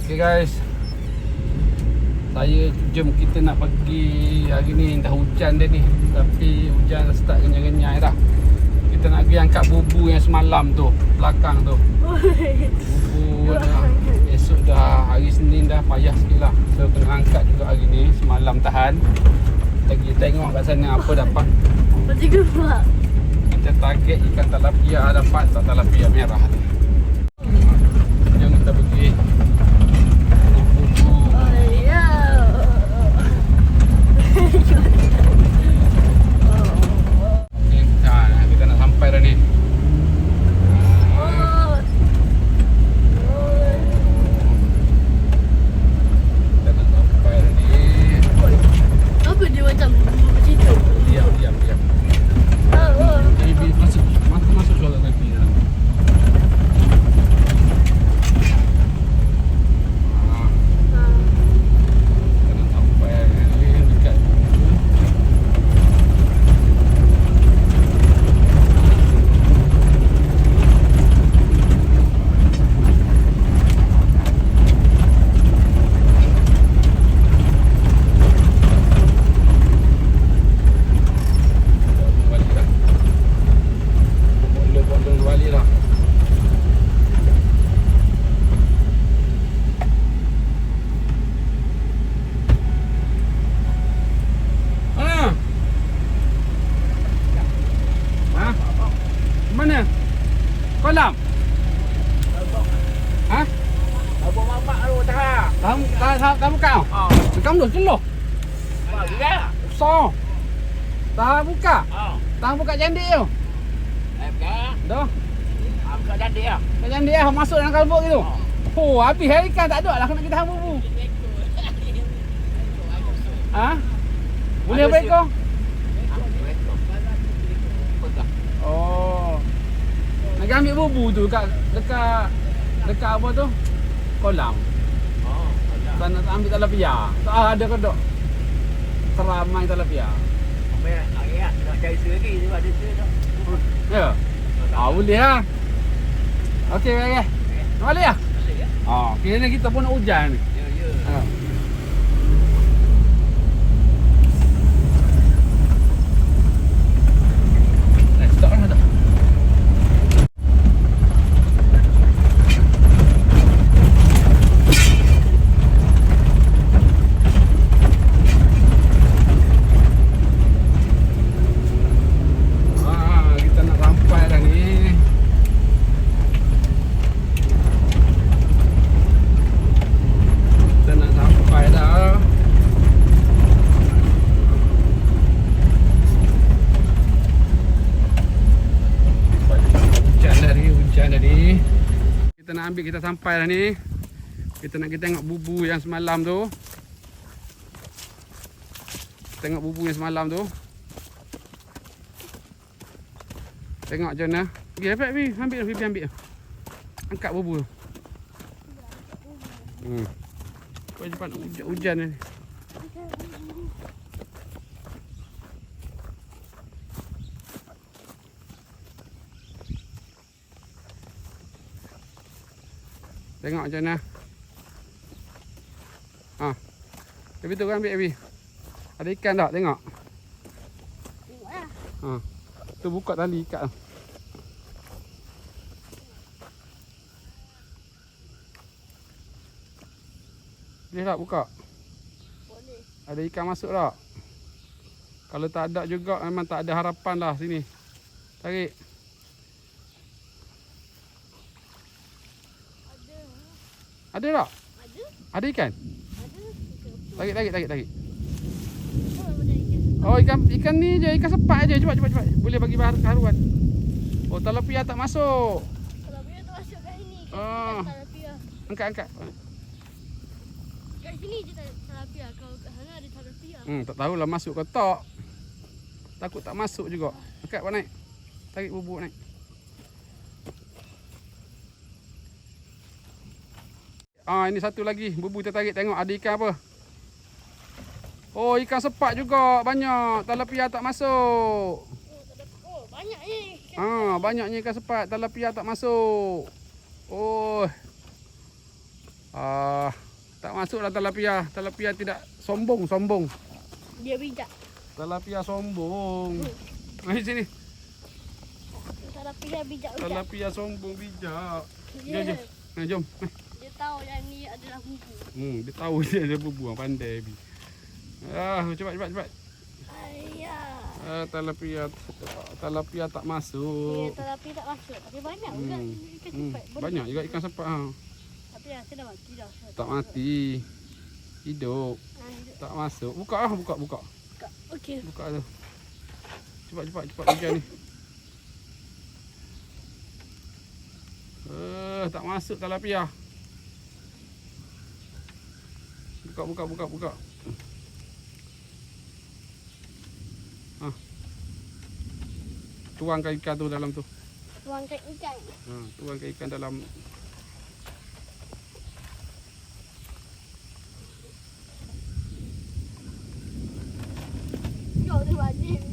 Okay guys, jom kita nak pergi hari ni. Dah hujan dah ni, tapi hujan dah start renyai-renyai dah. Kita nak pergi angkat bubu yang semalam tu, belakang tu. Bubu dah, esok dah hari Senin dah, payah sikit lah. So kena angkat juga hari ni, semalam tahan. Kita pergi tengok kat sana apa dapat. Macam gempak. Kita target ikan tilapia, dapat tak tilapia merah ni. Jom kita pergi. Kita nak sampai dah ni. Kita nak sampai dah ni. Apa dia macam begitu? Diam. Baby masuk suara kaki dalam. Kita nak sampai ni dekat. Mana? Kolam? Ha? Abang mamak tu tak. Dah buka? Oh. Kamu dah celoh. Ya. So. Dah buka? Oh. Dah buka jandik tu. Buka. Dah. Buka jandik ah. Buka jandik dah masuk dalam kalbuk gitu. Oh, habis hari ikan tak ada lah kena kita hang bubu. Ha? Boleh apa ekor? Oh. Nak ambil bubu tu dekat apa tu? Kolam. Oh. Tak nak ambil tilapia. Tak ada kedok. Seramai tilapia. Ambil lagi ah. Nak cari lagi tu ada tu. Ya. Boleh lah. Okey. Nak balik lah? Boleh ya. Kira ni kita pun nak hujan ni. Ya. Ha. Stop lah dah. Kita nak sampai dah ni. Kita nak sampai dah. Hujan tadi. Kita nak ambil, kita sampai dah ni. Kita nak kita tengok bubu yang semalam tu. Tengok bubu yang semalam tu. Tengok macam mana. Pergi dapat Bi, ambil. Angkat bubu tu. Kau cepat hujan ni. Tengok macam mana. Tapi tu kan ambil Abi. Ada ikan tak? Tengok. Tengoklah. Tu buka tali ikat tu. Boleh tak buka? Boleh. Ada ikan masuk tak? Kalau tak ada juga memang tak ada harapan lah sini. Tarik. Ada tak? Ada. Ada ikan? Ada. Tarik. Oh, ada ikan. Oh, ikan ni je, ikan sepat je. Cepat. Boleh bagi haruan. Oh, tilapia tak masuk. Tilapia tu masuk kat sini. Oh. Tilapia. Angkat. Kat sini je tilapia. Kalau kat sana ada tilapia. Tak tahulah masuk ke tak. Takut tak masuk juga. Angkat naik. Tarik bubuk naik. Ini satu lagi. Bubu kita tarik tengok ada ikan apa. Oh, ikan sepat juga banyak. Tilapia tak masuk. Oh, banyak ni. Banyaknya ikan sepat. Tilapia tak masuk. Oh. Tak masuklah tilapia. Tilapia tidak sombong. Dia bijak. Tilapia sombong. Mari sini. Tilapia bijak. Tilapia sombong bijak. Dia, Jom. dia tahu yang ni adalah bubu. Dia tahu dia ada bubuang pandai Bi. Cepat. Ayah. Tilapia tak masuk. Tilapia tak masuk. Tapi banyak juga ikan cepat. Banyak juga ikan sepat. Tapi saya dah mati dah. Tak mati. Hidup. Tak masuk. Buka. Okey. Buka tu. Cepat hujan ni. Tak masuk tilapia. Buka. Tuangkan ikan tu dalam tu. Tuangkan ikan. Tuangkan ikan dalam. Kau tu wajib.